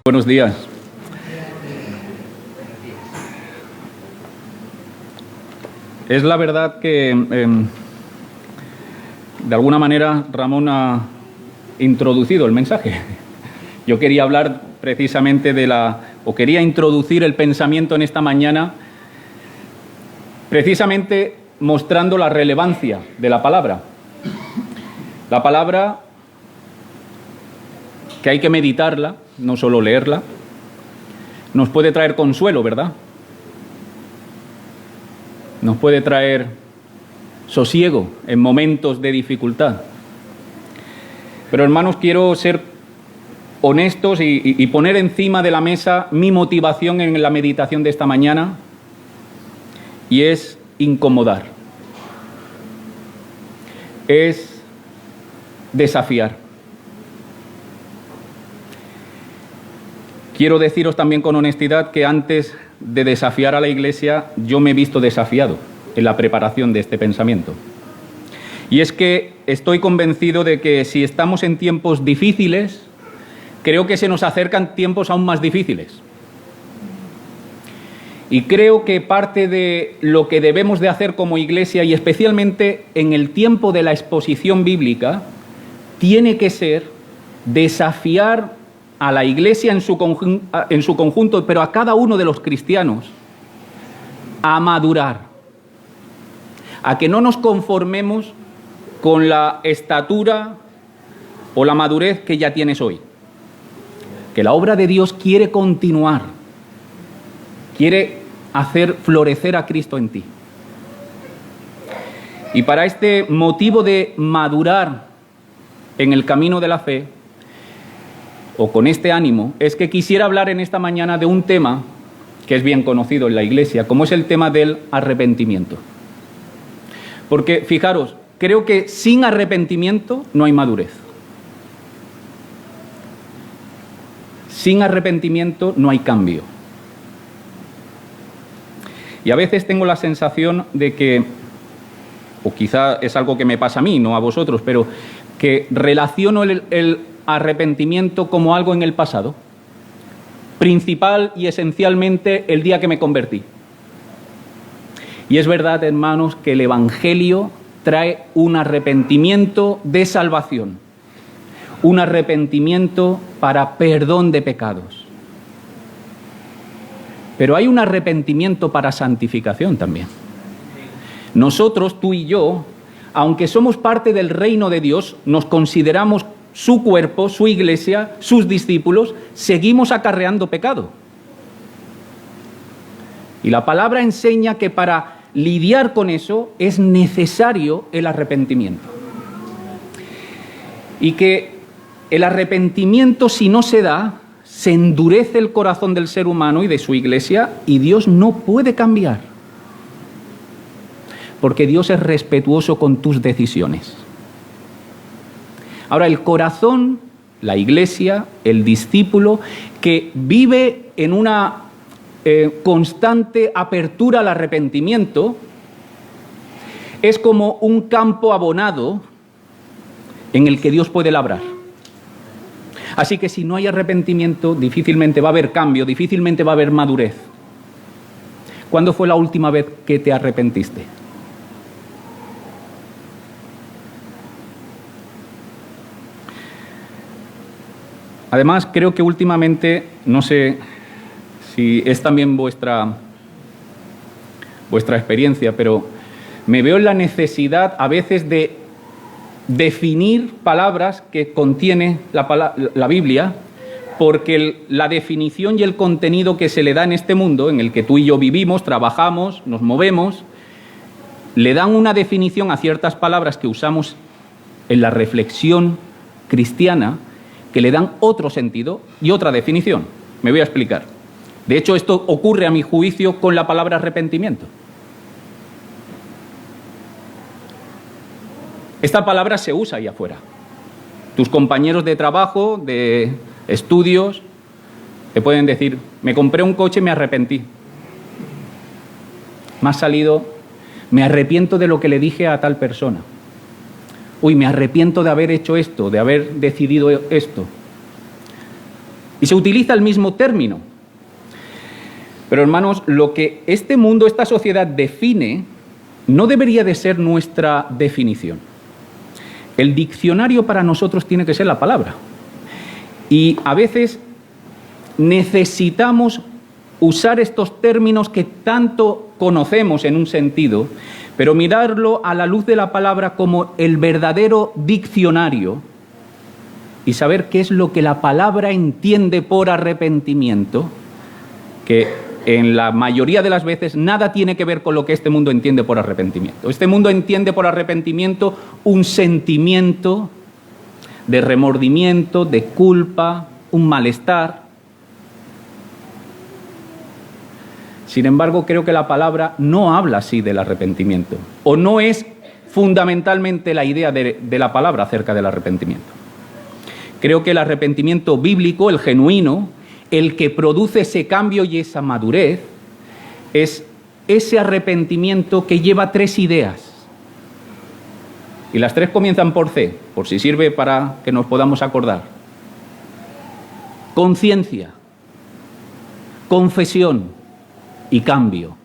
Buenos días. Es la verdad que, de alguna manera, Ramón ha introducido el mensaje. Yo quería hablar precisamente quería introducir el pensamiento en esta mañana, precisamente mostrando la relevancia de la palabra. La palabra que hay que meditarla, no solo leerla, nos puede traer consuelo, ¿verdad? Nos puede traer sosiego en momentos de dificultad. Pero, hermanos, quiero ser honestos y poner encima de la mesa mi motivación en la meditación de esta mañana, y es incomodar. Es desafiar. Quiero deciros también con honestidad que antes de desafiar a la Iglesia, yo me he visto desafiado en la preparación de este pensamiento. Y es que estoy convencido de que si estamos en tiempos difíciles, creo que se nos acercan tiempos aún más difíciles. Y creo que parte de lo que debemos de hacer como Iglesia, y especialmente en el tiempo de la exposición bíblica, tiene que ser desafiar a la Iglesia en su conjunto, pero a cada uno de los cristianos, a madurar, a que no nos conformemos con la estatura o la madurez que ya tienes hoy. Que la obra de Dios quiere continuar, quiere hacer florecer a Cristo en ti. Y para este motivo de madurar en el camino de la fe, o con este ánimo, es que quisiera hablar en esta mañana de un tema que es bien conocido en la Iglesia, como es el tema del arrepentimiento. Porque, fijaros, creo que sin arrepentimiento no hay madurez. Sin arrepentimiento no hay cambio. Y a veces tengo la sensación de que, o quizá es algo que me pasa a mí, no a vosotros, pero que relaciono el arrepentimiento como algo en el pasado, principal y esencialmente el día que me convertí. Y es verdad, hermanos, que el Evangelio trae un arrepentimiento de salvación, un arrepentimiento para perdón de pecados. Pero hay un arrepentimiento para santificación también. Nosotros, tú y yo, aunque somos parte del reino de Dios, nos consideramos su cuerpo, su iglesia, sus discípulos, seguimos acarreando pecado. Y la palabra enseña que para lidiar con eso es necesario el arrepentimiento. Y que el arrepentimiento, si no se da, se endurece el corazón del ser humano y de su iglesia, y Dios no puede cambiar. Porque Dios es respetuoso con tus decisiones. Ahora, el corazón, la iglesia, el discípulo, que vive en una constante apertura al arrepentimiento, es como un campo abonado en el que Dios puede labrar. Así que si no hay arrepentimiento, difícilmente va a haber cambio, difícilmente va a haber madurez. ¿Cuándo fue la última vez que te arrepentiste? Además, creo que últimamente, no sé si es también vuestra experiencia, pero me veo en la necesidad a veces de definir palabras que contiene la Biblia, porque la definición y el contenido que se le da en este mundo, en el que tú y yo vivimos, trabajamos, nos movemos, le dan una definición a ciertas palabras que usamos en la reflexión cristiana, que le dan otro sentido y otra definición. Me voy a explicar. De hecho, esto ocurre a mi juicio con la palabra arrepentimiento. Esta palabra se usa ahí afuera. Tus compañeros de trabajo, de estudios, te pueden decir: me compré un coche y me arrepentí. Me ha salido, me arrepiento de lo que le dije a tal persona. Uy, me arrepiento de haber hecho esto, de haber decidido esto. Y se utiliza el mismo término. Pero hermanos, lo que este mundo, esta sociedad define, no debería de ser nuestra definición. El diccionario para nosotros tiene que ser la palabra. Y a veces necesitamos usar estos términos que tanto conocemos en un sentido, pero mirarlo a la luz de la palabra como el verdadero diccionario y saber qué es lo que la palabra entiende por arrepentimiento, que en la mayoría de las veces nada tiene que ver con lo que este mundo entiende por arrepentimiento. Este mundo entiende por arrepentimiento un sentimiento de remordimiento, de culpa, un malestar. Sin embargo, creo que la palabra no habla así del arrepentimiento, o no es fundamentalmente la idea de la palabra acerca del arrepentimiento. Creo que el arrepentimiento bíblico, el genuino, el que produce ese cambio y esa madurez, es ese arrepentimiento que lleva 3 ideas. Y las 3 comienzan por C, por si sirve para que nos podamos acordar. Conciencia, confesión y cambio.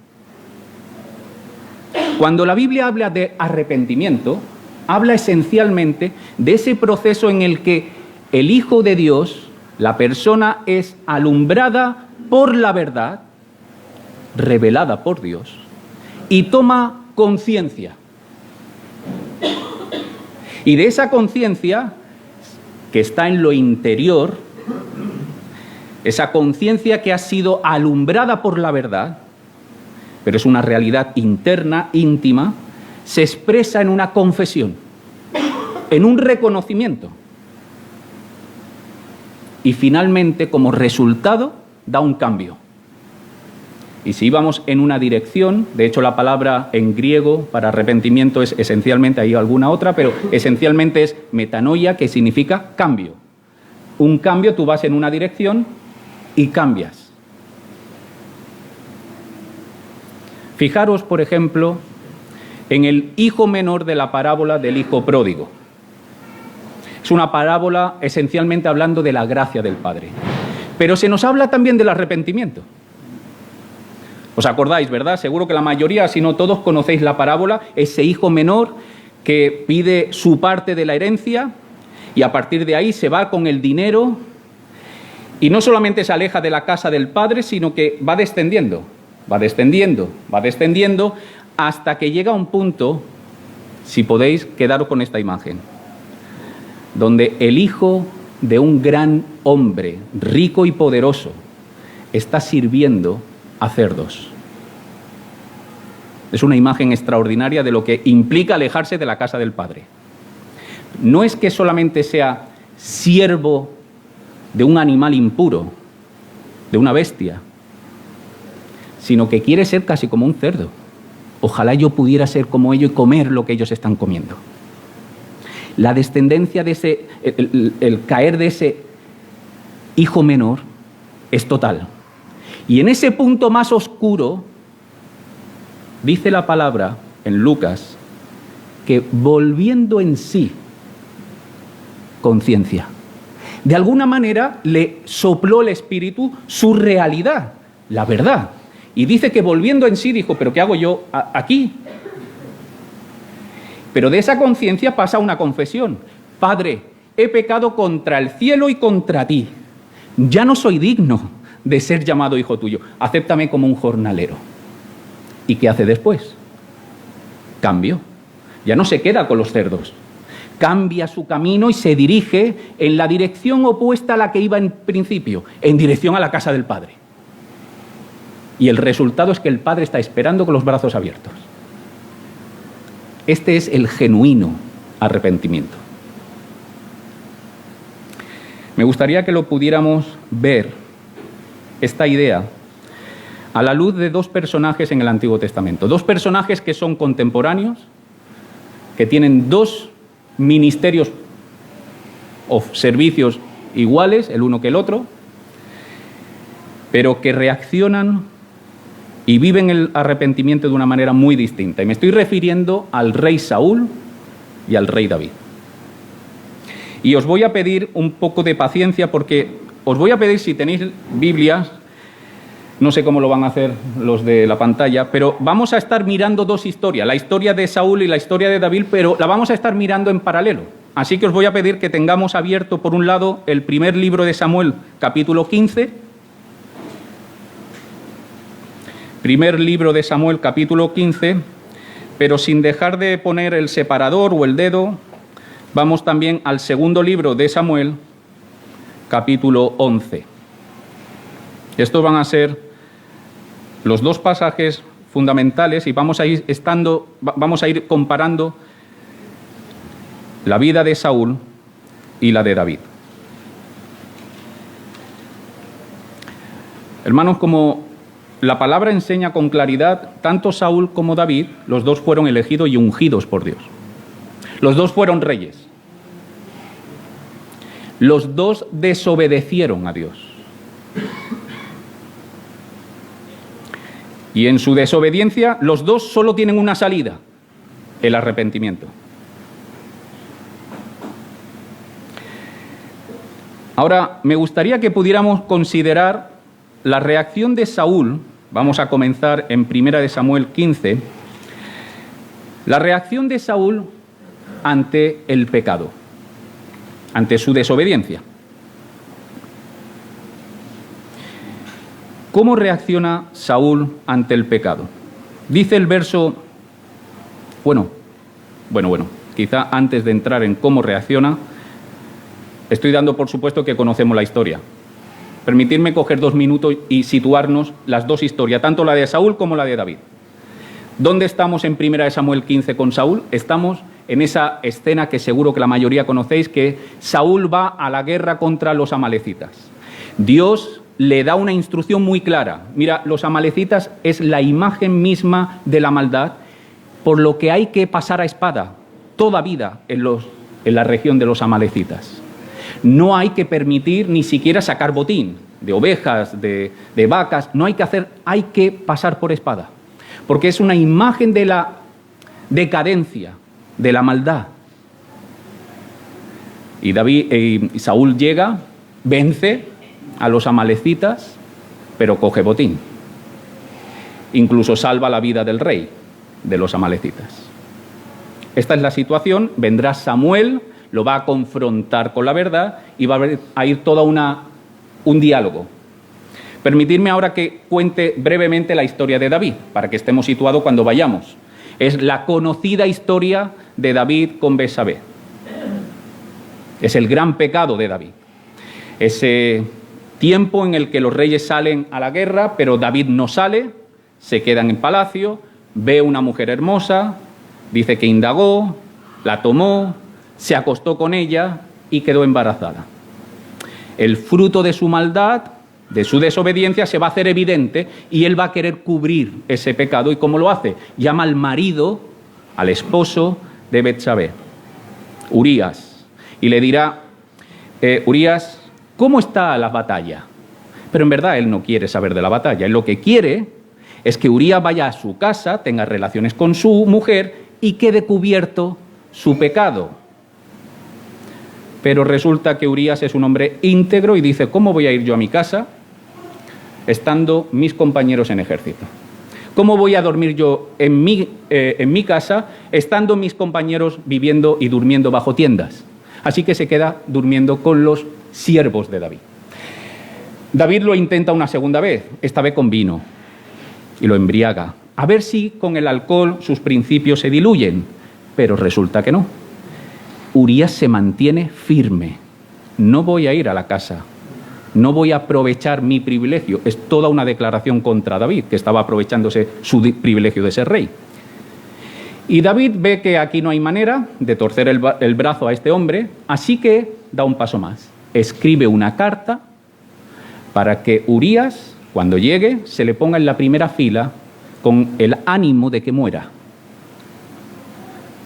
Cuando la Biblia habla de arrepentimiento, habla esencialmente de ese proceso en el que el Hijo de Dios, la persona, es alumbrada por la verdad, revelada por Dios, y toma conciencia. Y de esa conciencia, que está en lo interior, esa conciencia que ha sido alumbrada por la verdad, pero es una realidad interna, íntima, se expresa en una confesión, en un reconocimiento. Y finalmente, como resultado, da un cambio. Y si íbamos en una dirección, de hecho la palabra en griego para arrepentimiento es esencialmente, hay alguna otra, pero esencialmente es metanoia, que significa cambio. Un cambio, tú vas en una dirección y cambias. Fijaros, por ejemplo, en el hijo menor de la parábola del hijo pródigo. Es una parábola esencialmente hablando de la gracia del Padre. Pero se nos habla también del arrepentimiento. ¿Os acordáis, verdad? Seguro que la mayoría, si no todos, conocéis la parábola. Ese hijo menor que pide su parte de la herencia y a partir de ahí se va con el dinero y no solamente se aleja de la casa del padre, sino que va descendiendo, hasta que llega a un punto, si podéis, quedaros con esta imagen, donde el hijo de un gran hombre, rico y poderoso, está sirviendo a cerdos. Es una imagen extraordinaria de lo que implica alejarse de la casa del Padre. No es que solamente sea siervo de un animal impuro, de una bestia, sino que quiere ser casi como un cerdo. Ojalá yo pudiera ser como ellos y comer lo que ellos están comiendo. La descendencia de ese, el caer de ese hijo menor es total. Y en ese punto más oscuro, dice la palabra en Lucas, que volviendo en sí, conciencia. De alguna manera le sopló el Espíritu su realidad, la verdad. Y dice que volviendo en sí dijo, ¿pero qué hago yo aquí? Pero de esa conciencia pasa una confesión. Padre, he pecado contra el cielo y contra ti. Ya no soy digno de ser llamado hijo tuyo. Acéptame como un jornalero. ¿Y qué hace después? Cambio. Ya no se queda con los cerdos. Cambia su camino y se dirige en la dirección opuesta a la que iba en principio, en dirección a la casa del Padre. Y el resultado es que el Padre está esperando con los brazos abiertos. Este es el genuino arrepentimiento. Me gustaría que lo pudiéramos ver, esta idea, a la luz de 2 personajes en el Antiguo Testamento. 2 personajes que son contemporáneos, que tienen 2 ministerios o servicios iguales, el uno que el otro, pero que reaccionan y viven el arrepentimiento de una manera muy distinta. Y me estoy refiriendo al rey Saúl y al rey David. Y os voy a pedir un poco de paciencia porque os voy a pedir, si tenéis Biblias, no sé cómo lo van a hacer los de la pantalla, pero vamos a estar mirando dos historias, la historia de Saúl y la historia de David, pero la vamos a estar mirando en paralelo. Así que os voy a pedir que tengamos abierto, por un lado, el primer libro de Samuel, capítulo 15. Primer libro de Samuel, capítulo 15, pero sin dejar de poner el separador o el dedo, vamos también al segundo libro de Samuel, capítulo 11. Estos van a ser los dos pasajes fundamentales y vamos a ir comparando la vida de Saúl y la de David. Hermanos, como la palabra enseña con claridad, tanto Saúl como David, los dos fueron elegidos y ungidos por Dios. Los dos fueron reyes. Los dos desobedecieron a Dios. Y en su desobediencia, los dos solo tienen una salida: el arrepentimiento. Ahora, me gustaría que pudiéramos considerar la reacción de Saúl. Vamos a comenzar en 1 Samuel 15. La reacción de Saúl ante el pecado, ante su desobediencia. ¿Cómo reacciona Saúl ante el pecado? Dice el verso... Bueno, quizá antes de entrar en cómo reacciona, estoy dando por supuesto que conocemos la historia. Permitidme coger 2 minutos y situarnos las dos historias, tanto la de Saúl como la de David. ¿Dónde estamos en 1 Samuel 15 con Saúl? Estamos en esa escena que seguro que la mayoría conocéis, que Saúl va a la guerra contra los amalecitas. Dios le da una instrucción muy clara. Mira, los amalecitas es la imagen misma de la maldad, por lo que hay que pasar a espada toda vida en la región de los amalecitas. No hay que permitir ni siquiera sacar botín de ovejas, de vacas, no hay que hacer, hay que pasar por espada, porque es una imagen de la decadencia, de la maldad. Y Saúl llega, vence a los amalecitas, pero coge botín. Incluso salva la vida del rey de los amalecitas. Esta es la situación. Vendrá Samuel, lo va a confrontar con la verdad y va a ir toda un diálogo. Permitidme ahora que cuente brevemente la historia de David, para que estemos situados cuando vayamos. Es la conocida historia de David con Betsabé. Es el gran pecado de David. Ese tiempo en el que los reyes salen a la guerra, pero David no sale, se queda en el palacio, ve una mujer hermosa, dice que indagó, la tomó, se acostó con ella y quedó embarazada. El fruto de su maldad, de su desobediencia, se va a hacer evidente y él va a querer cubrir ese pecado. ¿Y cómo lo hace? Llama al marido, al esposo de Betsabé, Urías, y le dirá: Urías, ¿cómo está la batalla? Pero en verdad él no quiere saber de la batalla. Él lo que quiere es que Urías vaya a su casa, tenga relaciones con su mujer y quede cubierto su pecado. Pero resulta que Urías es un hombre íntegro y dice: ¿cómo voy a ir yo a mi casa estando mis compañeros en ejército? ¿Cómo voy a dormir yo en mi casa estando mis compañeros viviendo y durmiendo bajo tiendas? Así que se queda durmiendo con los siervos de David. David lo intenta una segunda vez, esta vez con vino, y lo embriaga, a ver si con el alcohol sus principios se diluyen, pero resulta que no. Urías se mantiene firme: no voy a ir a la casa, no voy a aprovechar mi privilegio. Es toda una declaración contra David, que estaba aprovechándose su privilegio de ser rey. Y David ve que aquí no hay manera de torcer el brazo a este hombre, así que da un paso más. Escribe una carta para que Urías, cuando llegue, se le ponga en la primera fila con el ánimo de que muera.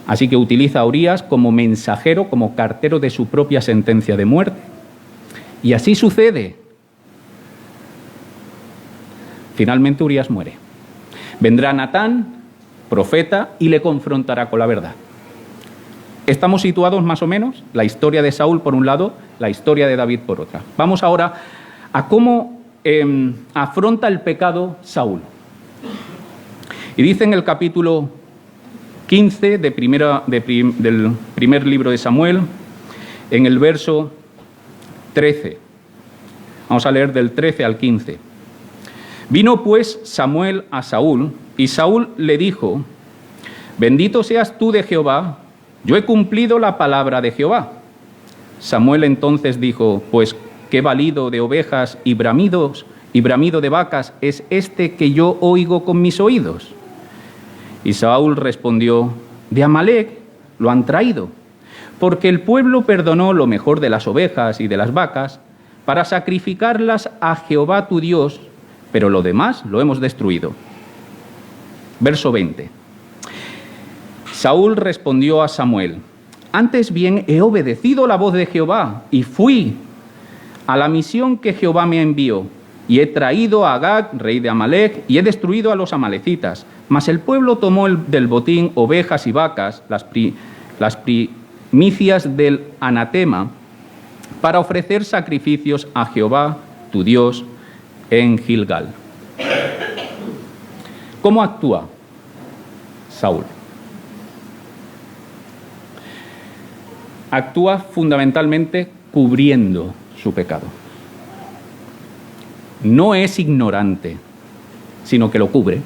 Así que utiliza a Urías como mensajero, como cartero de su propia sentencia de muerte. Y así sucede. Finalmente Urías muere. Vendrá Natán, profeta, y le confrontará con la verdad. Estamos situados más o menos, la historia de Saúl por un lado, la historia de David por otra. Vamos ahora a cómo afronta el pecado Saúl. Y dice en el capítulo 15 del primer libro de Samuel, en el verso 13. Vamos a leer del 13 al 15. Vino pues Samuel a Saúl, y Saúl le dijo: bendito seas tú de Jehová, yo he cumplido la palabra de Jehová. Samuel entonces dijo: pues qué balido de ovejas y bramido de vacas es este que yo oigo con mis oídos. Y Saúl respondió: de Amalec lo han traído, porque el pueblo perdonó lo mejor de las ovejas y de las vacas para sacrificarlas a Jehová tu Dios, pero lo demás lo hemos destruido. Verso 20. Saúl respondió a Samuel: antes bien he obedecido la voz de Jehová y fui a la misión que Jehová me envió, y he traído a Agag, rey de Amalec, y he destruido a los amalecitas. Mas el pueblo tomó del botín ovejas y vacas, las primicias del anatema, para ofrecer sacrificios a Jehová tu Dios en Gilgal. ¿Cómo actúa Saúl? Actúa fundamentalmente cubriendo su pecado. No es ignorante, sino que lo cubre.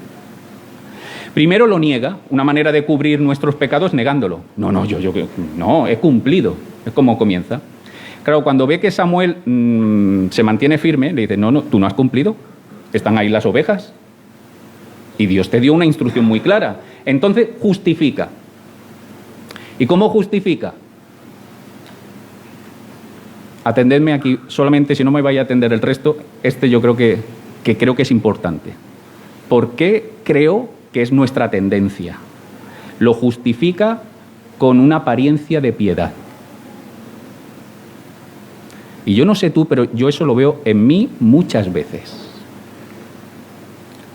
Primero lo niega, una manera de cubrir nuestros pecados negándolo. No, he cumplido. Es como comienza. Claro, cuando ve que Samuel se mantiene firme, le dice: no, tú no has cumplido. Están ahí las ovejas. Y Dios te dio una instrucción muy clara. Entonces justifica. ¿Y cómo justifica? Atendedme aquí solamente, si no me vaya a atender el resto, yo creo que creo que es importante. ¿Por qué creo que es nuestra tendencia? Lo justifica con una apariencia de piedad. Y yo no sé tú, pero yo eso lo veo en mí muchas veces.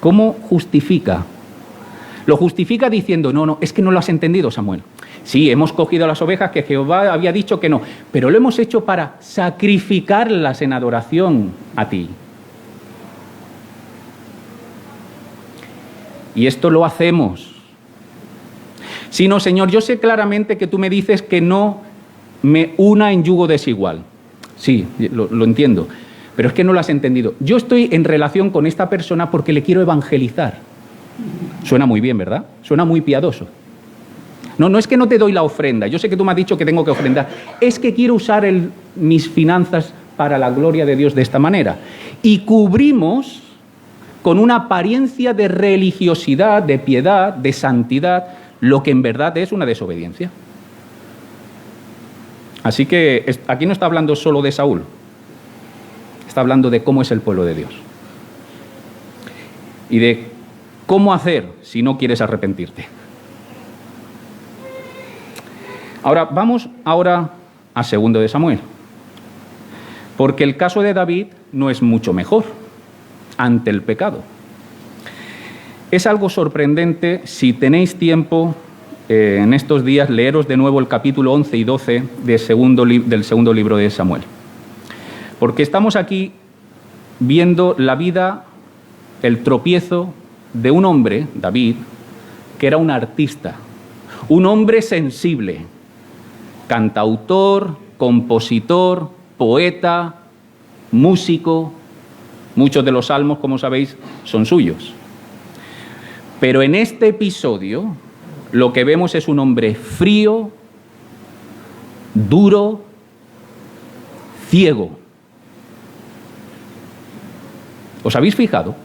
¿Cómo justifica? Lo justifica diciendo: no, es que no lo has entendido, Samuel. Sí, hemos cogido las ovejas que Jehová había dicho que no, pero lo hemos hecho para sacrificarlas en adoración a ti. Y esto lo hacemos. Sí, no, Señor, yo sé claramente que tú me dices que no me una en yugo desigual. Sí, lo entiendo, pero es que no lo has entendido. Yo estoy en relación con esta persona porque le quiero evangelizar. Suena muy bien, ¿verdad? Suena muy piadoso. No es que no te doy la ofrenda. Yo sé que tú me has dicho que tengo que ofrendar. Es que quiero usar mis finanzas para la gloria de Dios de esta manera. Y cubrimos con una apariencia de religiosidad, de piedad, de santidad, lo que en verdad es una desobediencia. Así que aquí no está hablando solo de Saúl. Está hablando de cómo es el pueblo de Dios. Y de cómo hacer si no quieres arrepentirte. Ahora, vamos a 2 de Samuel, porque el caso de David no es mucho mejor ante el pecado. Es algo sorprendente, si tenéis tiempo en estos días, leeros de nuevo el capítulo 11 y 12 del segundo libro de Samuel. Porque estamos aquí viendo la vida, el tropiezo de un hombre, David, que era un artista, un hombre sensible, cantautor, compositor, poeta, músico. Muchos de los salmos, como sabéis, son suyos. Pero en este episodio lo que vemos es un hombre frío, duro, ciego. ¿Os habéis fijado?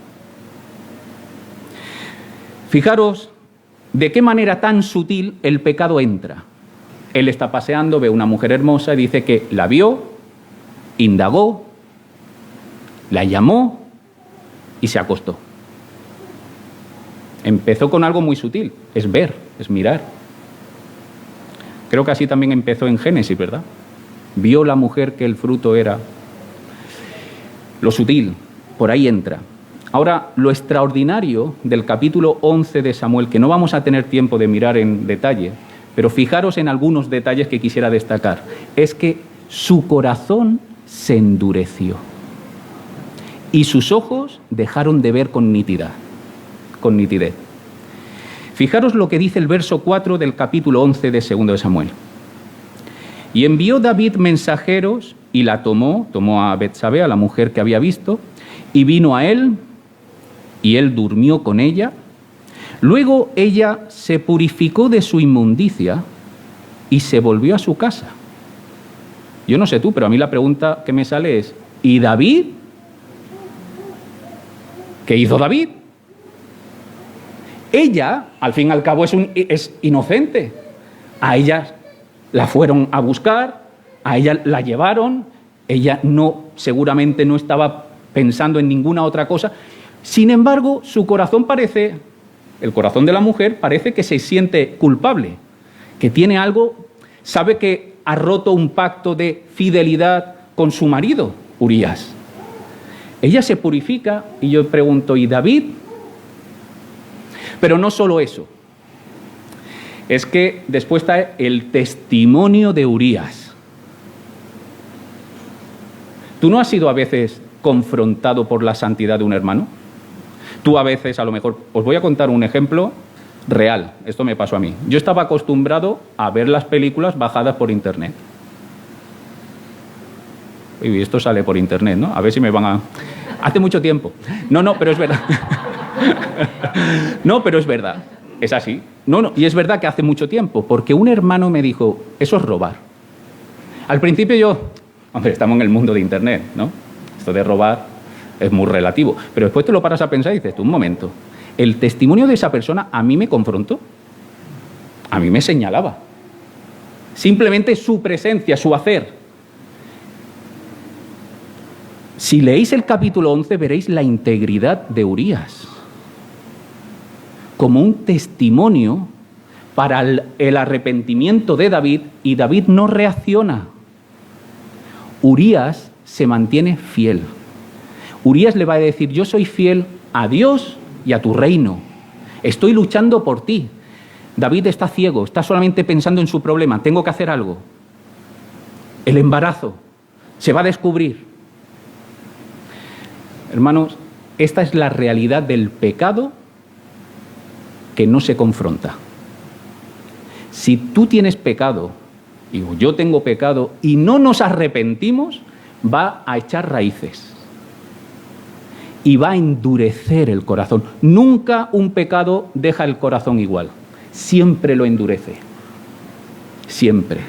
Fijaros de qué manera tan sutil el pecado entra. Él está paseando, ve una mujer hermosa y dice que la vio, indagó, la llamó y se acostó. Empezó con algo muy sutil, es ver, es mirar. Creo que así también empezó en Génesis, ¿verdad? Vio la mujer que el fruto era lo sutil, por ahí entra. Ahora, lo extraordinario del capítulo 11 de Samuel, que no vamos a tener tiempo de mirar en detalle, Pero fijaros en algunos detalles que quisiera destacar. Es que su corazón se endureció y sus ojos dejaron de ver con nitidez. Fijaros lo que dice el verso 4 del capítulo 11 de 2 de Samuel. Y envió David mensajeros y la tomó a Betsabé, a la mujer que había visto, y vino a él, y él durmió con ella. Luego ella se purificó de su inmundicia y se volvió a su casa. Yo no sé tú, pero a mí la pregunta que me sale es, ¿y David? ¿Qué hizo David? Ella, al fin y al cabo, es inocente. A ella la fueron a buscar, a ella la llevaron, ella seguramente no estaba pensando en ninguna otra cosa. Sin embargo, su corazón el corazón de la mujer parece que se siente culpable, que tiene algo, sabe que ha roto un pacto de fidelidad con su marido, Urías. Ella se purifica y yo pregunto, ¿y David? Pero no solo eso, es que después está el testimonio de Urías. ¿Tú no has sido a veces confrontado por la santidad de un hermano? Tú a veces, a lo mejor, os voy a contar un ejemplo real, esto me pasó a mí. Yo estaba acostumbrado a ver las películas bajadas por internet. Y esto sale por internet, ¿no? A ver si me van a... Hace mucho tiempo. No, pero es verdad. No, pero es verdad. Es así. Y es verdad que hace mucho tiempo, porque un hermano me dijo, eso es robar. Al principio yo, hombre, estamos en el mundo de internet, ¿no? Esto de robar es muy relativo. Pero después te lo paras a pensar y dices, tú, un momento, el testimonio de esa persona a mí me confrontó. A mí me señalaba. Simplemente su presencia, su hacer. Si leéis el capítulo 11 veréis la integridad de Urías como un testimonio para el arrepentimiento de David, y David no reacciona. Urías se mantiene fiel. Urías le va a decir, yo soy fiel a Dios y a tu reino. Estoy luchando por ti. David está ciego, está solamente pensando en su problema, tengo que hacer algo. El embarazo se va a descubrir. Hermanos, esta es la realidad del pecado que no se confronta. Si tú tienes pecado, y yo tengo pecado, y no nos arrepentimos, va a echar raíces y va a endurecer el corazón. Nunca un pecado deja el corazón igual, siempre lo endurece, siempre,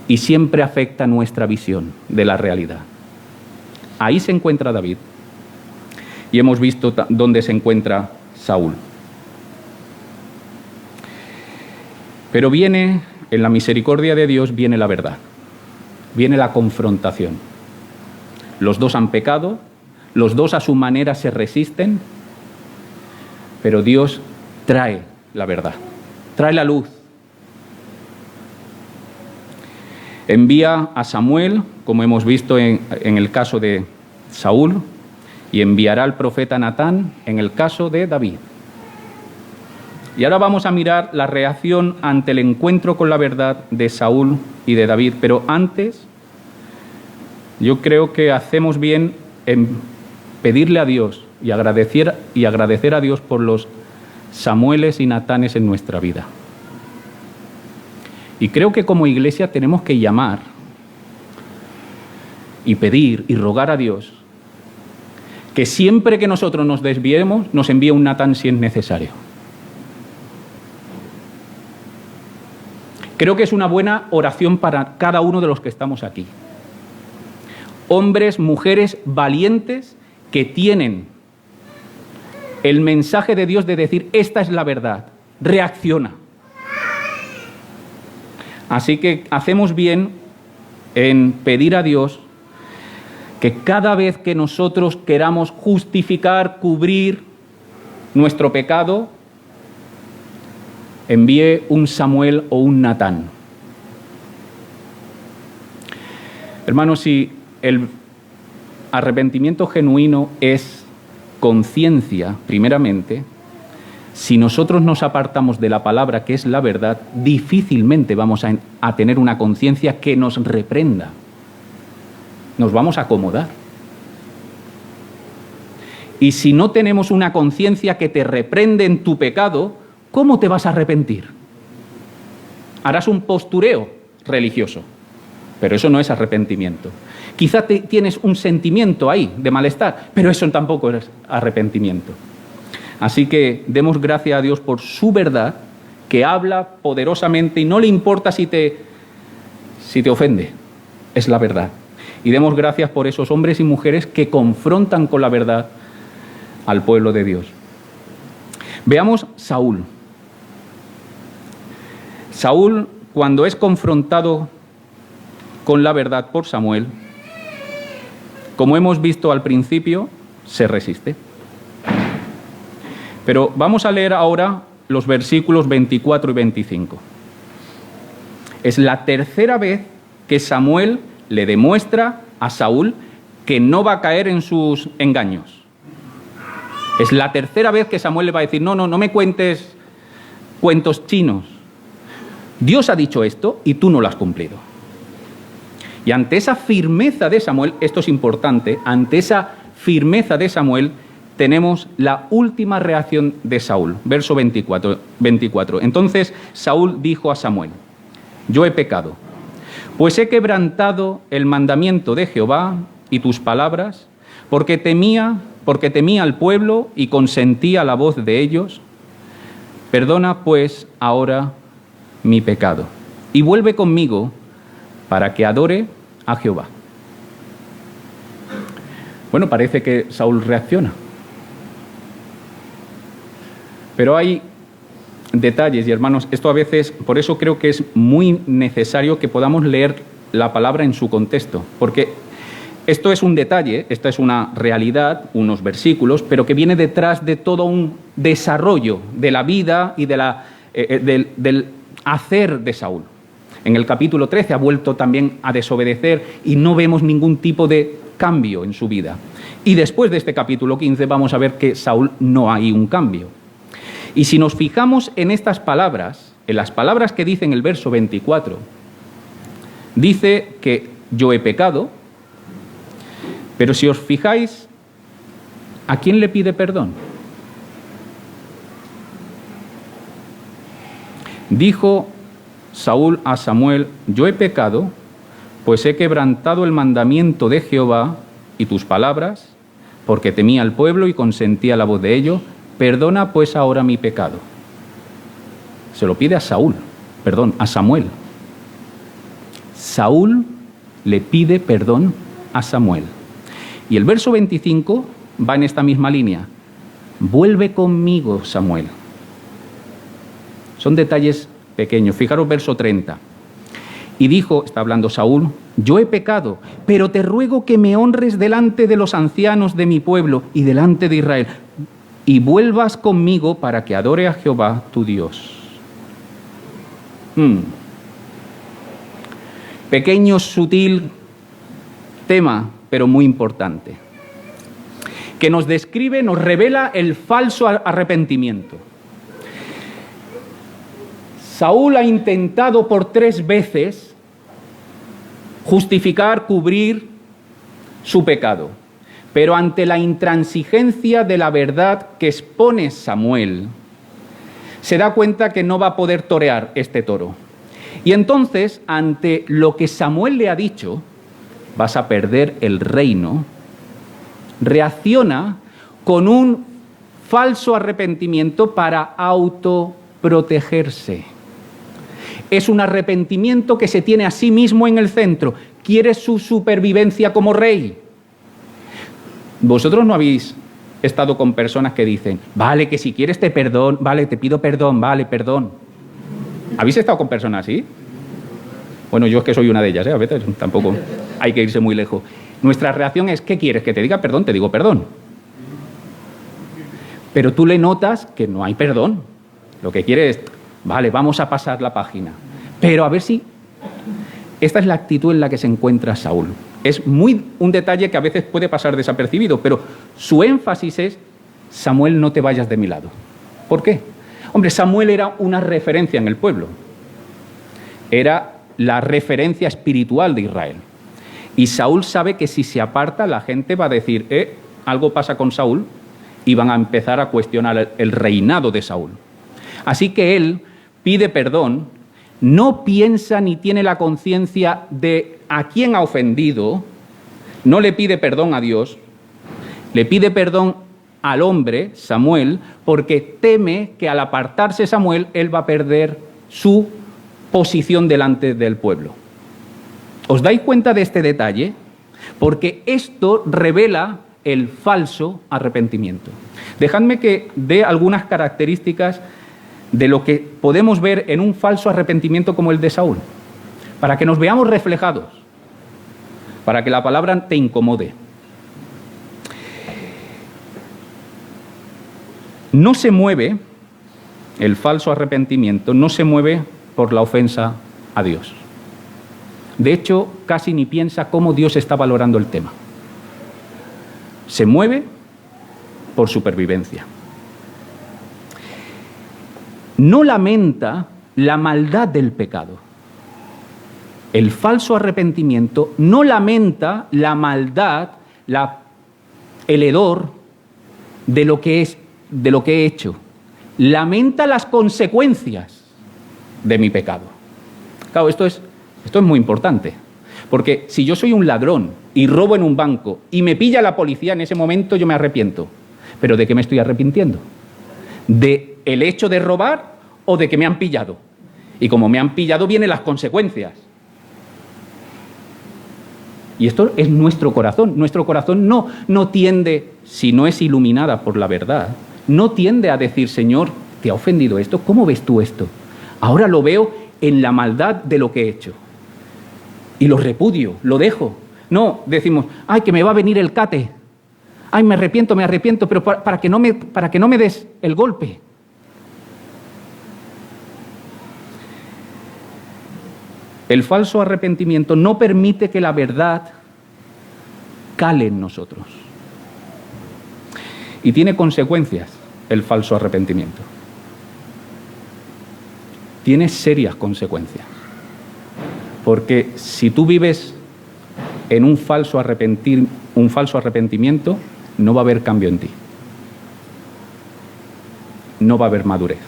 y siempre afecta nuestra visión de la realidad. Ahí se encuentra David. Y hemos visto dónde se encuentra Saúl. Pero en la misericordia de Dios viene la verdad, viene la confrontación. Los dos han pecado, los dos a su manera se resisten, pero Dios trae la verdad, trae la luz. Envía a Samuel, como hemos visto en el caso de Saúl, y enviará al profeta Natán en el caso de David. Y ahora vamos a mirar la reacción ante el encuentro con la verdad de Saúl y de David. Pero antes, yo creo que hacemos bien en pedirle a Dios y agradecer a Dios por los Samueles y Natanes en nuestra vida. Y creo que como iglesia tenemos que llamar y pedir y rogar a Dios que siempre que nosotros nos desviemos, nos envíe un Natán si es necesario. Creo que es una buena oración para cada uno de los que estamos aquí. Hombres, mujeres valientes que tienen el mensaje de Dios de decir, esta es la verdad, reacciona. Así que hacemos bien en pedir a Dios que cada vez que nosotros queramos justificar, cubrir nuestro pecado, envíe un Samuel o un Natán. Hermanos, si el arrepentimiento genuino es conciencia, primeramente, Si nosotros nos apartamos de la palabra, que es la verdad, difícilmente vamos a tener una conciencia que nos reprenda. Nos vamos a acomodar. Y si no tenemos una conciencia que te reprende en tu pecado, ¿cómo te vas a arrepentir? Harás un postureo religioso, pero eso no es arrepentimiento. Quizá tienes un sentimiento ahí de malestar, pero eso tampoco es arrepentimiento. Así que demos gracias a Dios por su verdad, que habla poderosamente y no le importa si te ofende, es la verdad. Y demos gracias por esos hombres y mujeres que confrontan con la verdad al pueblo de Dios. Veamos Saúl. Saúl, cuando es confrontado con la verdad por Samuel, como hemos visto al principio, se resiste. Pero vamos a leer ahora los versículos 24 y 25. Es la tercera vez que Samuel le demuestra a Saúl que no va a caer en sus engaños. Es la tercera vez que Samuel le va a decir, no me cuentes cuentos chinos. Dios ha dicho esto y tú no lo has cumplido. Y ante esa firmeza de Samuel, esto es importante, ante esa firmeza de Samuel, tenemos la última reacción de Saúl. Verso 24. Entonces Saúl dijo a Samuel, yo he pecado, pues he quebrantado el mandamiento de Jehová y tus palabras, porque temía al pueblo y consentía la voz de ellos. Perdona pues ahora mi pecado y vuelve conmigo para que adore a Jehová. Bueno, parece que Saúl reacciona. Pero hay detalles, y hermanos, esto a veces, por eso creo que es muy necesario que podamos leer la palabra en su contexto, porque esto es un detalle, esta es una realidad, unos versículos, pero que viene detrás de todo un desarrollo de la vida y del hacer de Saúl. En el capítulo 13 ha vuelto también a desobedecer y no vemos ningún tipo de cambio en su vida. Y después de este capítulo 15 vamos a ver que Saúl no hay un cambio. Y si nos fijamos en estas palabras, en las palabras que dice en el verso 24, dice que yo he pecado, pero si os fijáis, ¿a quién le pide perdón? Dijo Saúl a Samuel, yo he pecado, pues he quebrantado el mandamiento de Jehová y tus palabras, porque temía al pueblo y consentía la voz de ellos. Perdona pues ahora mi pecado. Se lo pide a Samuel. Saúl le pide perdón a Samuel. Y el verso 25 va en esta misma línea. Vuelve conmigo, Samuel. Son detalles pequeños. Fijaros verso 30. Y dijo, está hablando Saúl, yo he pecado, pero te ruego que me honres delante de los ancianos de mi pueblo y delante de Israel, y vuelvas conmigo para que adore a Jehová tu Dios. Pequeño, sutil tema, pero muy importante, que nos describe, nos revela el falso arrepentimiento. Saúl ha intentado por 3 veces justificar, cubrir su pecado, pero ante la intransigencia de la verdad que expone Samuel, se da cuenta que no va a poder torear este toro. Y entonces, ante lo que Samuel le ha dicho, vas a perder el reino, reacciona con un falso arrepentimiento para autoprotegerse. Es un arrepentimiento que se tiene a sí mismo en el centro. Quiere su supervivencia como rey. Vosotros no habéis estado con personas que dicen, vale, que si quieres te perdono, vale, te pido perdón, vale, perdón. ¿Habéis estado con personas así? Bueno, yo es que soy una de ellas, a veces tampoco hay que irse muy lejos. Nuestra reacción es, ¿qué quieres? ¿Que te diga perdón? Te digo perdón. Pero tú le notas que no hay perdón. Lo que quiere es, vale, vamos a pasar la página. Pero a ver si... Esta es la actitud en la que se encuentra Saúl. Es un detalle que a veces puede pasar desapercibido, pero su énfasis es, Samuel, no te vayas de mi lado. ¿Por qué? Hombre, Samuel era una referencia en el pueblo. Era la referencia espiritual de Israel. Y Saúl sabe que si se aparta, la gente va a decir, algo pasa con Saúl, y van a empezar a cuestionar el reinado de Saúl. Así que él pide perdón, no piensa ni tiene la conciencia de a quién ha ofendido, no le pide perdón a Dios, le pide perdón al hombre, Samuel, porque teme que al apartarse Samuel, él va a perder su posición delante del pueblo. ¿Os dais cuenta de este detalle? Porque esto revela el falso arrepentimiento. Dejadme que dé algunas características de lo que podemos ver en un falso arrepentimiento como el de Saúl, para que nos veamos reflejados, para que la palabra te incomode. No se mueve, el falso arrepentimiento no se mueve por la ofensa a Dios. De hecho, casi ni piensa cómo Dios está valorando el tema. Se mueve por supervivencia. No lamenta la maldad del pecado. El falso arrepentimiento no lamenta la maldad, el hedor de lo que he hecho. Lamenta las consecuencias de mi pecado. Claro, esto es muy importante, porque si yo soy un ladrón y robo en un banco y me pilla la policía, en ese momento yo me arrepiento. ¿Pero de qué me estoy arrepintiendo? ¿De el hecho de robar o de que me han pillado? Y como me han pillado, vienen las consecuencias. Y esto es nuestro corazón. Nuestro corazón no tiende, si no es iluminada por la verdad, no tiende a decir, Señor, ¿te ha ofendido esto? ¿Cómo ves tú esto? Ahora lo veo en la maldad de lo que he hecho. Y lo repudio, lo dejo. No, decimos, ay, que me va a venir el cate. Ay, me arrepiento, pero para que no me des el golpe. El falso arrepentimiento no permite que la verdad cale en nosotros. Y tiene consecuencias el falso arrepentimiento. Tiene serias consecuencias. Porque si tú vives en un falso arrepentimiento, no va a haber cambio en ti. No va a haber madurez.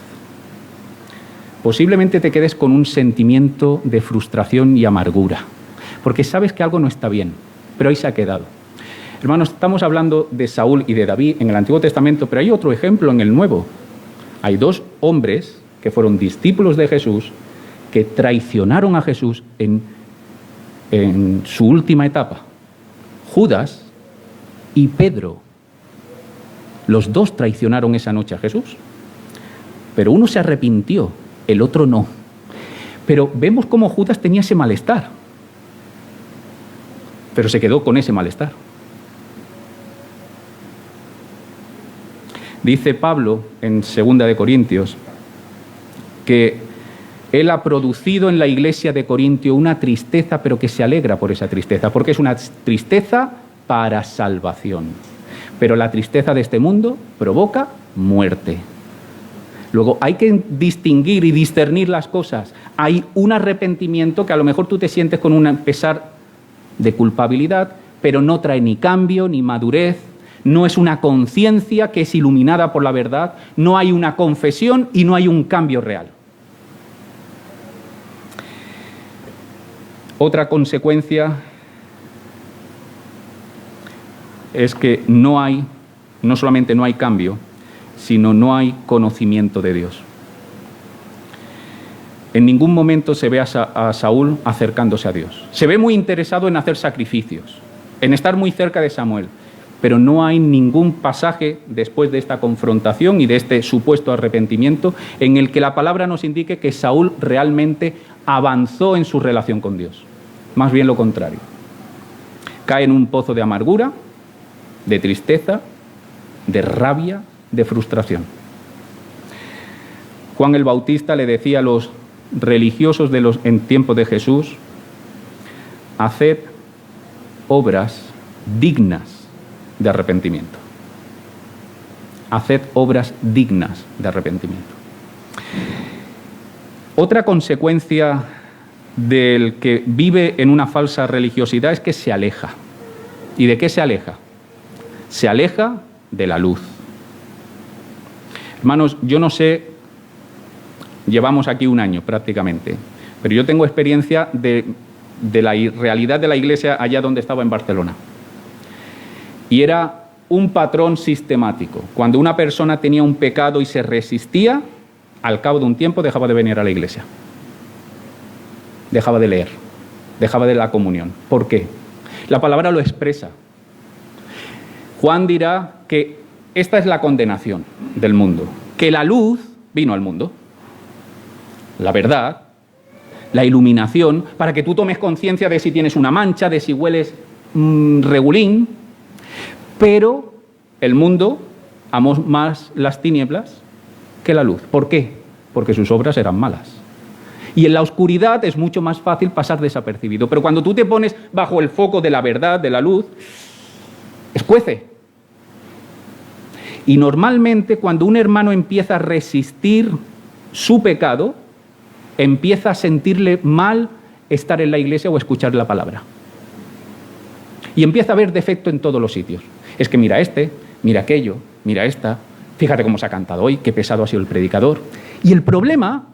Posiblemente te quedes con un sentimiento de frustración y amargura, porque sabes que algo no está bien, pero ahí se ha quedado. Hermanos, estamos hablando de Saúl y de David en el Antiguo Testamento, pero hay otro ejemplo en el Nuevo. Hay dos hombres que fueron discípulos de Jesús, que traicionaron a Jesús en su última etapa. Judas y Pedro. Los dos traicionaron esa noche a Jesús, pero uno se arrepintió, el otro no. Pero vemos cómo Judas tenía ese malestar, pero se quedó con ese malestar. Dice Pablo en 2 de Corintios que él ha producido en la iglesia de Corintio una tristeza, pero que se alegra por esa tristeza, porque es una tristeza para salvación. Pero la tristeza de este mundo provoca muerte. Luego hay que distinguir y discernir las cosas. Hay un arrepentimiento que a lo mejor tú te sientes con un pesar de culpabilidad, pero no trae ni cambio ni madurez. No es una conciencia que es iluminada por la verdad. No hay una confesión y no hay un cambio real. Otra consecuencia es que no solamente no hay cambio, sino no hay conocimiento de Dios. En ningún momento se ve a Saúl acercándose a Dios. Se ve muy interesado en hacer sacrificios, en estar muy cerca de Samuel, pero no hay ningún pasaje después de esta confrontación y de este supuesto arrepentimiento en el que la palabra nos indique que Saúl realmente avanzó en su relación con Dios. Más bien lo contrario. Cae en un pozo de amargura, de tristeza, de rabia, de frustración. Juan el Bautista le decía a los religiosos en tiempo de Jesús: haced obras dignas de arrepentimiento. haced obras dignas de arrepentimiento. Otra consecuencia del que vive en una falsa religiosidad es que se aleja. ¿Y de qué se aleja? Se aleja de la luz. Hermanos, yo no sé, llevamos aquí un año prácticamente, pero yo tengo experiencia de la realidad de la iglesia allá donde estaba en Barcelona. Y era un patrón sistemático. Cuando una persona tenía un pecado y se resistía, al cabo de un tiempo dejaba de venir a la iglesia. Dejaba de leer, dejaba de la comunión. ¿Por qué? La palabra lo expresa. Juan dirá que esta es la condenación del mundo, que la luz vino al mundo, la verdad, la iluminación, para que tú tomes conciencia de si tienes una mancha, de si hueles regulín, pero el mundo amó más las tinieblas que la luz. ¿Por qué? Porque sus obras eran malas. Y en la oscuridad es mucho más fácil pasar desapercibido, pero cuando tú te pones bajo el foco de la verdad, de la luz, escuece. Y normalmente cuando un hermano empieza a resistir su pecado, empieza a sentirle mal estar en la iglesia o escuchar la palabra. Y empieza a ver defecto en todos los sitios. Es que mira mira aquello, mira esta, fíjate cómo se ha cantado hoy, qué pesado ha sido el predicador. Y el problema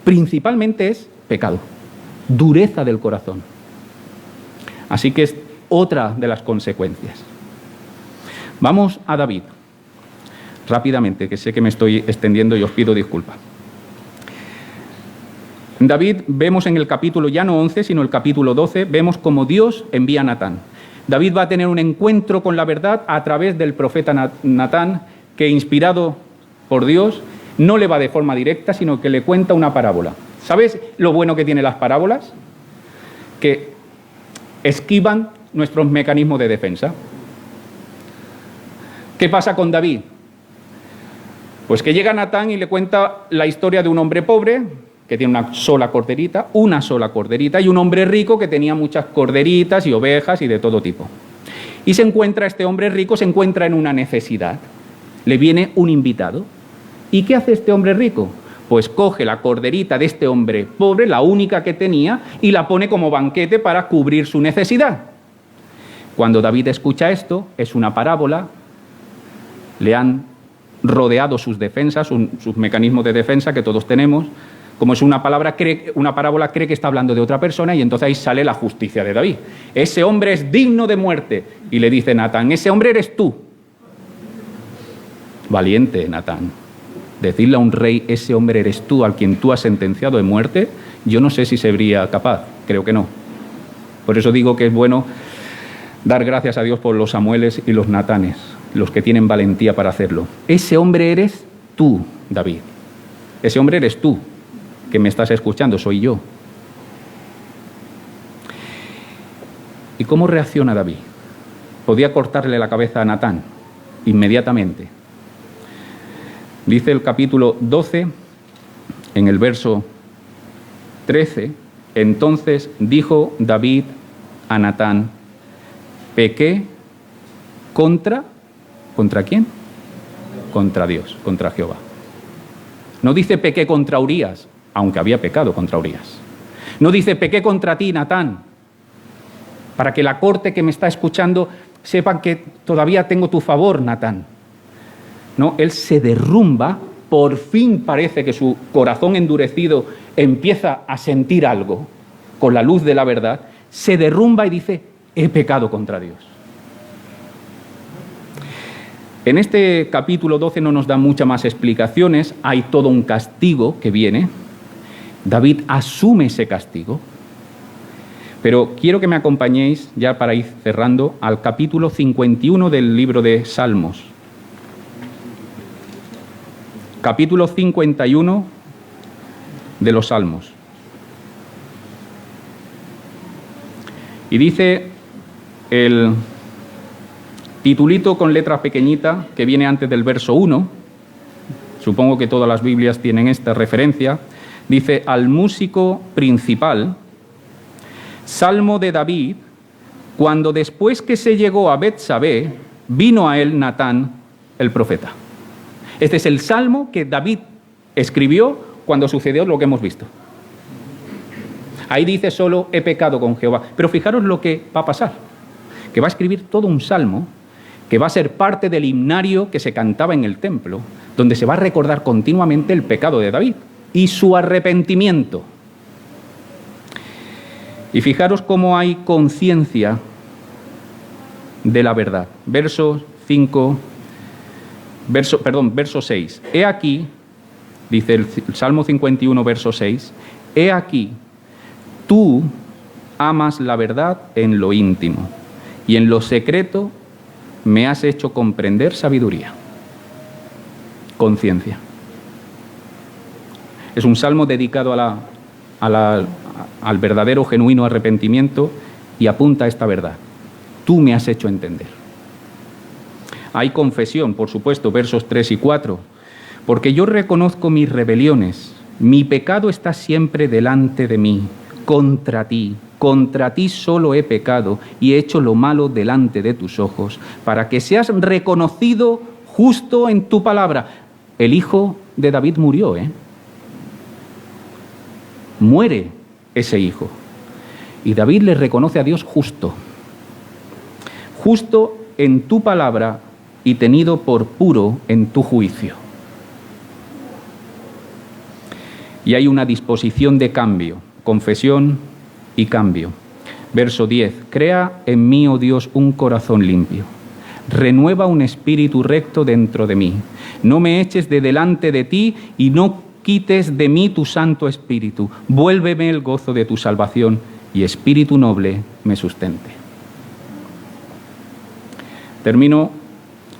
principalmente es pecado, dureza del corazón. Así que es otra de las consecuencias. Vamos a David. Rápidamente, que sé que me estoy extendiendo y os pido disculpas. David, vemos en el capítulo ya no 11, sino el capítulo 12, vemos cómo Dios envía a Natán. David va a tener un encuentro con la verdad a través del profeta Natán, que inspirado por Dios, no le va de forma directa, sino que le cuenta una parábola. ¿Sabes lo bueno que tienen las parábolas? Que esquivan nuestros mecanismos de defensa. ¿Qué pasa con David? Pues que llega Natán y le cuenta la historia de un hombre pobre que tiene una sola corderita, y un hombre rico que tenía muchas corderitas y ovejas y de todo tipo. Y este hombre rico se encuentra en una necesidad. Le viene un invitado. ¿Y qué hace este hombre rico? Pues coge la corderita de este hombre pobre, la única que tenía, y la pone como banquete para cubrir su necesidad. Cuando David escucha esto, es una parábola, le han rodeado sus defensas, sus mecanismos de defensa que todos tenemos. Como es una parábola, cree que está hablando de otra persona y entonces ahí sale la justicia de David. Ese hombre es digno de muerte. Y le dice Natán, ese hombre eres tú. Valiente, Natán. Decirle a un rey, ese hombre eres tú, al quien tú has sentenciado de muerte, yo no sé si sería capaz, creo que no. Por eso digo que es bueno dar gracias a Dios por los Samueles y los Natanes, los que tienen valentía para hacerlo. Ese hombre eres tú, David. Ese hombre eres tú, que me estás escuchando, soy yo. ¿Y cómo reacciona David? Podía cortarle la cabeza a Natán inmediatamente. Dice el capítulo 12, en el verso 13, entonces dijo David a Natán, pequé ¿contra quién? Contra Dios, contra Jehová. No dice pequé contra Urías, aunque había pecado contra Urías. No dice pequé contra ti, Natán, para que la corte que me está escuchando sepan que todavía tengo tu favor, Natán. No, él se derrumba, por fin parece que su corazón endurecido empieza a sentir algo con la luz de la verdad, se derrumba y dice, he pecado contra Dios. En este capítulo 12 no nos da muchas más explicaciones, hay todo un castigo que viene. David asume ese castigo, pero quiero que me acompañéis, ya para ir cerrando, al capítulo 51 del libro de Salmos. Capítulo 51 de los Salmos. Y dice el titulito con letra pequeñita que viene antes del verso 1, supongo que todas las Biblias tienen esta referencia, dice, al músico principal, Salmo de David, cuando después que se llegó a Betsabé, vino a él Natán el profeta. Este es el salmo que David escribió cuando sucedió lo que hemos visto. Ahí dice solo, he pecado con Jehová. Pero fijaros lo que va a pasar, que va a escribir todo un salmo que va a ser parte del himnario que se cantaba en el templo, donde se va a recordar continuamente el pecado de David y su arrepentimiento. Y fijaros cómo hay conciencia de la verdad. Verso 6. He aquí, dice el Salmo 51, verso 6, he aquí, tú amas la verdad en lo íntimo, y en lo secreto me has hecho comprender sabiduría. Conciencia. Es un salmo dedicado al verdadero, genuino arrepentimiento y apunta a esta verdad. Tú me has hecho entender. Hay confesión, por supuesto, versos 3 y 4. Porque yo reconozco mis rebeliones, mi pecado está siempre delante de mí. Contra ti solo he pecado y he hecho lo malo delante de tus ojos, para que seas reconocido justo en tu palabra. El hijo de David murió, Muere ese hijo. Y David le reconoce a Dios justo. Justo en tu palabra y tenido por puro en tu juicio. Y hay una disposición de cambio, confesión y cambio. Verso 10. Crea en mí, oh Dios, un corazón limpio. Renueva un espíritu recto dentro de mí. No me eches de delante de ti y no quites de mí tu Santo Espíritu. Vuélveme el gozo de tu salvación y espíritu noble me sustente. Termino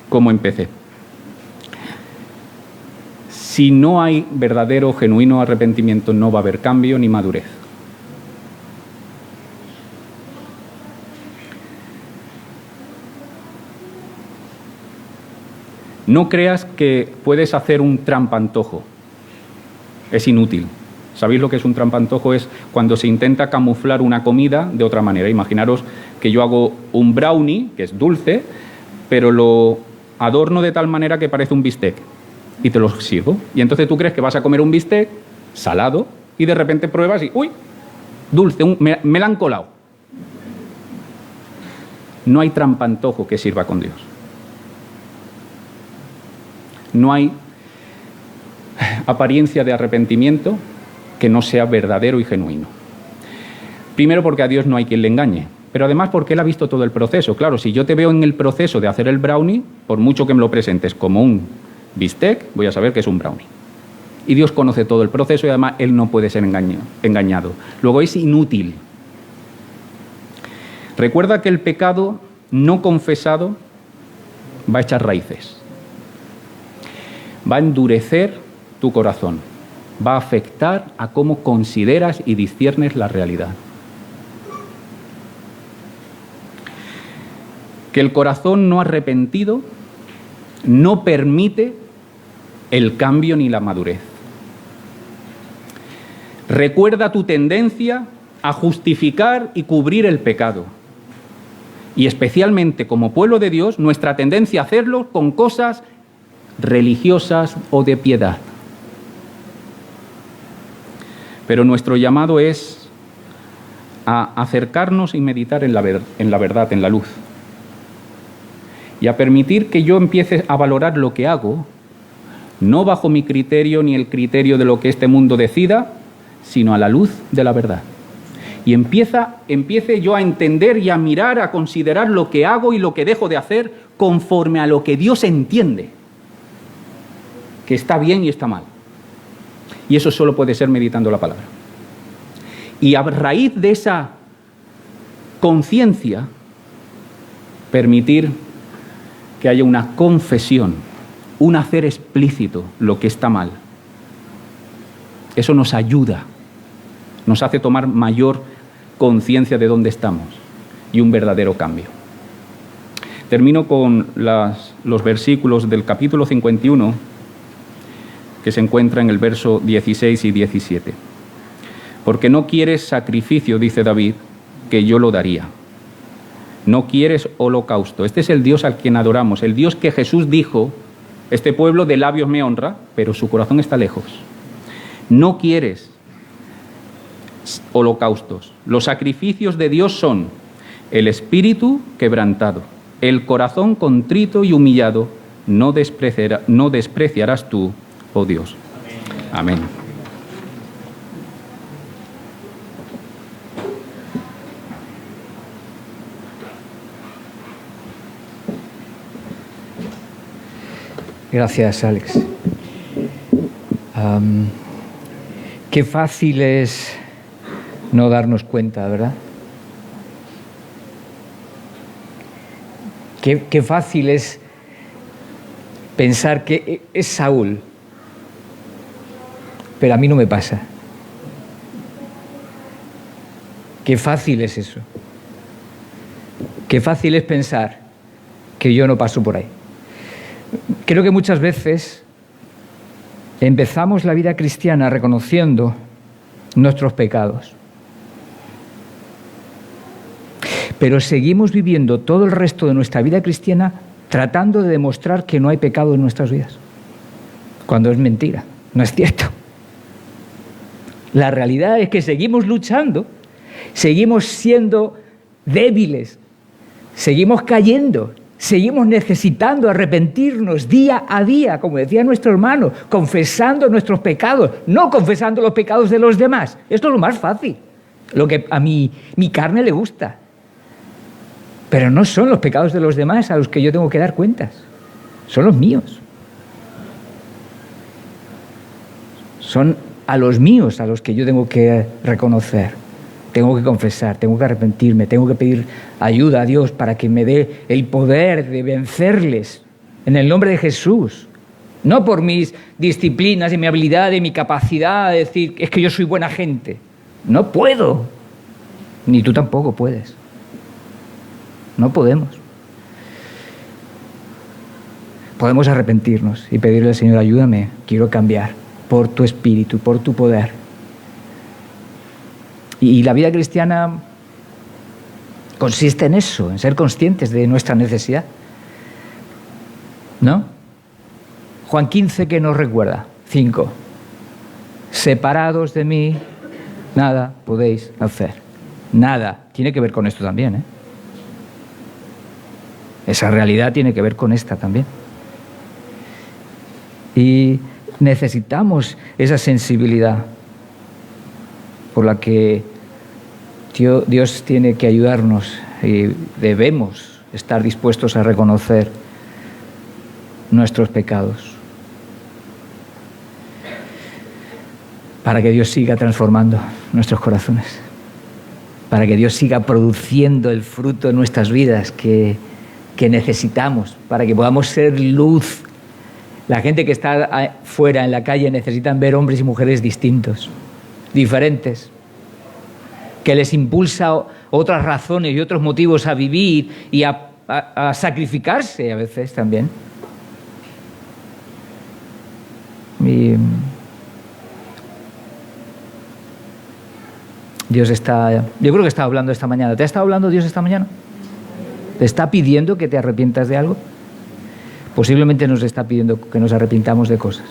como empecé. Si no hay verdadero, genuino arrepentimiento, no va a haber cambio ni madurez. No creas que puedes hacer un trampantojo. Es inútil. ¿Sabéis lo que es un trampantojo? Es cuando se intenta camuflar una comida de otra manera. Imaginaros que yo hago un brownie, que es dulce, pero lo adorno de tal manera que parece un bistec y te lo sirvo. Y entonces tú crees que vas a comer un bistec salado y de repente pruebas y ¡uy! Dulce, me la han colado. No hay trampantojo que sirva con Dios. No hay apariencia de arrepentimiento que no sea verdadero y genuino. Primero porque a Dios no hay quien le engañe, pero además porque Él ha visto todo el proceso. Claro, si yo te veo en el proceso de hacer el brownie, por mucho que me lo presentes como un bistec, voy a saber que es un brownie. Y Dios conoce todo el proceso y además Él no puede ser engañado. Luego es inútil. Recuerda que el pecado no confesado va a echar raíces. Va a endurecer tu corazón, va a afectar a cómo consideras y disciernes la realidad. Que el corazón no arrepentido no permite el cambio ni la madurez. Recuerda tu tendencia a justificar y cubrir el pecado. Y especialmente como pueblo de Dios, nuestra tendencia a hacerlo con cosas religiosas o de piedad. Pero nuestro llamado es a acercarnos y meditar en la verdad, en la luz. Y a permitir que yo empiece a valorar lo que hago, no bajo mi criterio ni el criterio de lo que este mundo decida, sino a la luz de la verdad. Y empiece yo a entender y a mirar, a considerar lo que hago y lo que dejo de hacer conforme a lo que Dios entiende que está bien y está mal. Y eso solo puede ser meditando la palabra. Y a raíz de esa conciencia, permitir que haya una confesión, un hacer explícito lo que está mal. Eso nos ayuda, nos hace tomar mayor conciencia de dónde estamos y un verdadero cambio. Termino con los versículos del capítulo 51, que se encuentra en el verso 16 y 17. Porque no quieres sacrificio, dice David, que yo lo daría. No quieres holocausto. Este es el Dios al quien adoramos, el Dios que Jesús dijo Este pueblo de labios me honra, pero su corazón está lejos. No quieres holocaustos. Los sacrificios de Dios son el espíritu quebrantado, el corazón contrito y humillado, no despreciarás tú, oh Dios. Amén. Gracias, Alex. Qué fácil es no darnos cuenta, ¿verdad? Qué fácil es pensar que es Saúl, pero a mí no me pasa. Qué fácil es eso. Qué fácil es pensar que yo no paso por ahí. Creo que muchas veces empezamos la vida cristiana reconociendo nuestros pecados, pero seguimos viviendo todo el resto de nuestra vida cristiana tratando de demostrar que no hay pecado en nuestras vidas, cuando es mentira, no es cierto. La realidad es que seguimos luchando, seguimos siendo débiles, seguimos cayendo, seguimos necesitando arrepentirnos día a día, como decía nuestro hermano, confesando nuestros pecados, no confesando los pecados de los demás. Esto es lo más fácil, lo que a mi carne le gusta. Pero no son los pecados de los demás a los que yo tengo que dar cuentas, son los míos. Son a los míos a los que yo tengo que reconocer. Tengo que confesar, tengo que arrepentirme, tengo que pedir ayuda a Dios para que me dé el poder de vencerles en el nombre de Jesús. No por mis disciplinas y mi habilidad y mi capacidad de decir, es que yo soy buena gente. No puedo. Ni tú tampoco puedes. No podemos. Podemos arrepentirnos y pedirle al Señor, ayúdame, quiero cambiar por tu espíritu, por tu poder. Y la vida cristiana consiste en eso, en ser conscientes de nuestra necesidad. ¿No? Juan 15, ¿qué nos recuerda? 5. Separados de mí, nada podéis hacer. Nada. Tiene que ver con esto también, ¿eh? Esa realidad tiene que ver con esta también. Y necesitamos esa sensibilidad por la que Dios tiene que ayudarnos y debemos estar dispuestos a reconocer nuestros pecados para que Dios siga transformando nuestros corazones, para que Dios siga produciendo el fruto en nuestras vidas que necesitamos, para que podamos ser luz. La gente que está fuera en la calle necesitan ver hombres y mujeres distintos, diferentes, que les impulsa otras razones y otros motivos a vivir y a sacrificarse a veces también. Y Dios está, yo creo que está hablando esta mañana. ¿Te ha estado hablando Dios esta mañana? ¿Te está pidiendo que te arrepientas de algo? Posiblemente nos está pidiendo que nos arrepintamos de cosas.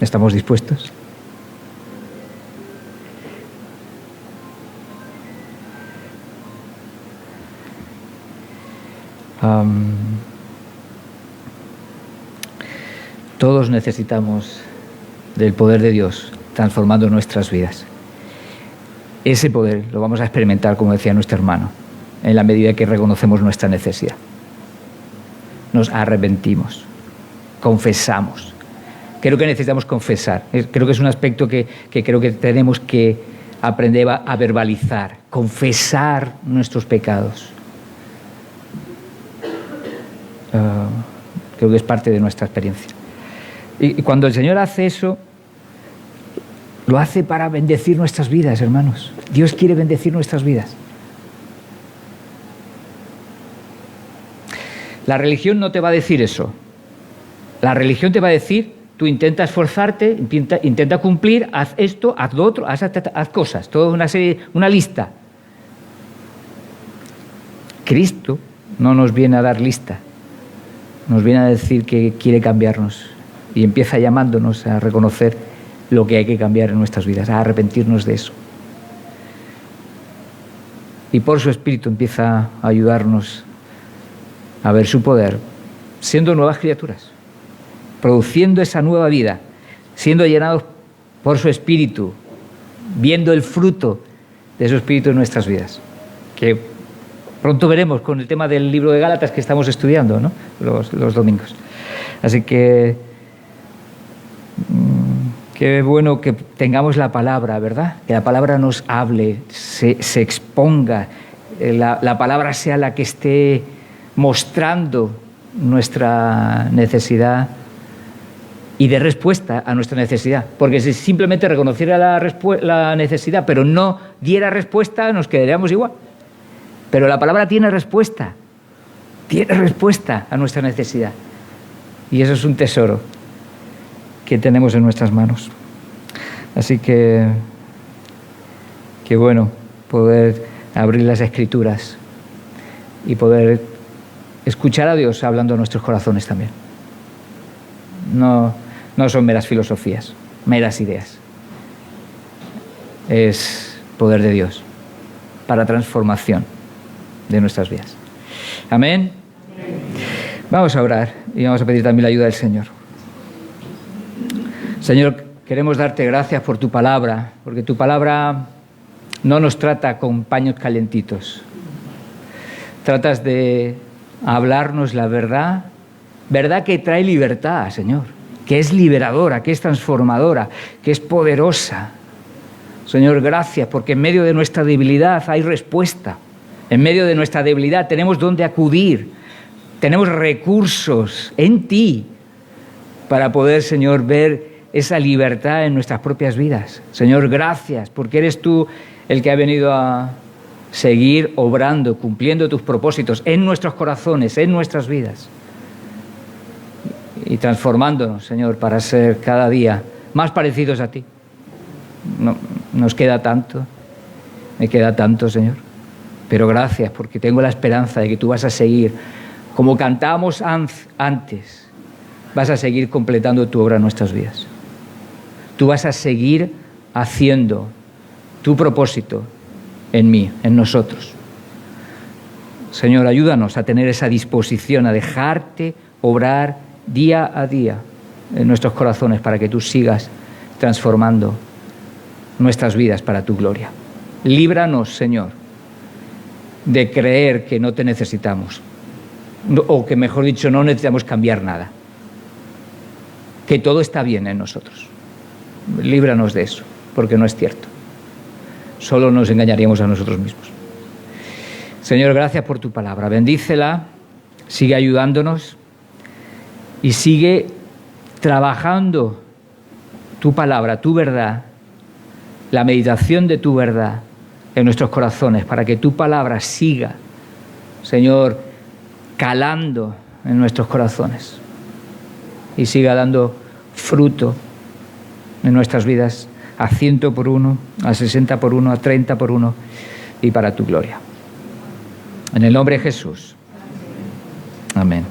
¿Estamos dispuestos? Todos necesitamos del poder de Dios transformando nuestras vidas. Ese poder lo vamos a experimentar, como decía nuestro hermano, en la medida que reconocemos nuestra necesidad. Nos arrepentimos, confesamos. Creo que necesitamos confesar. Creo que es un aspecto que creo que tenemos que aprender a verbalizar, confesar nuestros pecados. Creo que es parte de nuestra experiencia. Y cuando el Señor hace eso, lo hace para bendecir nuestras vidas, hermanos. Dios quiere bendecir nuestras vidas. La religión no te va a decir eso. La religión te va a decir, tú intenta esforzarte, intenta cumplir, haz esto, haz lo otro, haz cosas, toda una serie, una lista. Cristo no nos viene a dar lista, nos viene a decir que quiere cambiarnos y empieza llamándonos a reconocer lo que hay que cambiar en nuestras vidas, a arrepentirnos de eso. Y por su Espíritu empieza a ayudarnos a ver su poder, siendo nuevas criaturas, produciendo esa nueva vida, siendo llenados por su Espíritu, viendo el fruto de su Espíritu en nuestras vidas, que pronto veremos con el tema del libro de Gálatas que estamos estudiando, ¿no? los domingos. Así que qué bueno que tengamos la palabra, ¿verdad? Que la palabra nos hable, se exponga, la palabra sea la que esté mostrando nuestra necesidad y de respuesta a nuestra necesidad. Porque si simplemente reconociera la necesidad, pero no diera respuesta, nos quedaríamos igual. Pero la palabra tiene respuesta a nuestra necesidad. Y eso es un tesoro que tenemos en nuestras manos. Así que qué bueno poder abrir las Escrituras y poder escuchar a Dios hablando a nuestros corazones también. No son meras filosofías, meras ideas. Es poder de Dios para transformación de nuestras vidas. Amén. Vamos a orar y vamos a pedir también la ayuda del Señor. Señor, queremos darte gracias por tu palabra, porque tu palabra no nos trata con paños calentitos. Tratas de hablarnos la verdad, verdad que trae libertad, Señor, que es liberadora, que es transformadora, que es poderosa. Señor, gracias, porque en medio de nuestra debilidad hay respuesta. En medio de nuestra debilidad tenemos dónde acudir, tenemos recursos en ti para poder, Señor, ver esa libertad en nuestras propias vidas. Señor, gracias, porque eres tú el que ha venido a seguir obrando, cumpliendo tus propósitos en nuestros corazones, en nuestras vidas. Y transformándonos, Señor, para ser cada día más parecidos a ti. Nos queda tanto, me queda tanto, Señor. Pero gracias, porque tengo la esperanza de que tú vas a seguir, como cantábamos antes, vas a seguir completando tu obra en nuestras vidas. Tú vas a seguir haciendo tu propósito en mí, en nosotros. Señor, ayúdanos a tener esa disposición, a dejarte obrar día a día en nuestros corazones para que tú sigas transformando nuestras vidas para tu gloria. Líbranos, Señor, de creer que no te necesitamos, o que, mejor dicho, no necesitamos cambiar nada, que todo está bien en nosotros. Líbranos de eso, porque no es cierto. Solo nos engañaríamos a nosotros mismos. Señor, gracias por tu palabra. Bendícela, sigue ayudándonos y sigue trabajando tu palabra, tu verdad, la meditación de tu verdad en nuestros corazones, para que tu palabra siga, Señor, calando en nuestros corazones y siga dando fruto en nuestras vidas a 100 por 1, a 60 por 1, a 30 por 1 y para tu gloria. En el nombre de Jesús. Amén.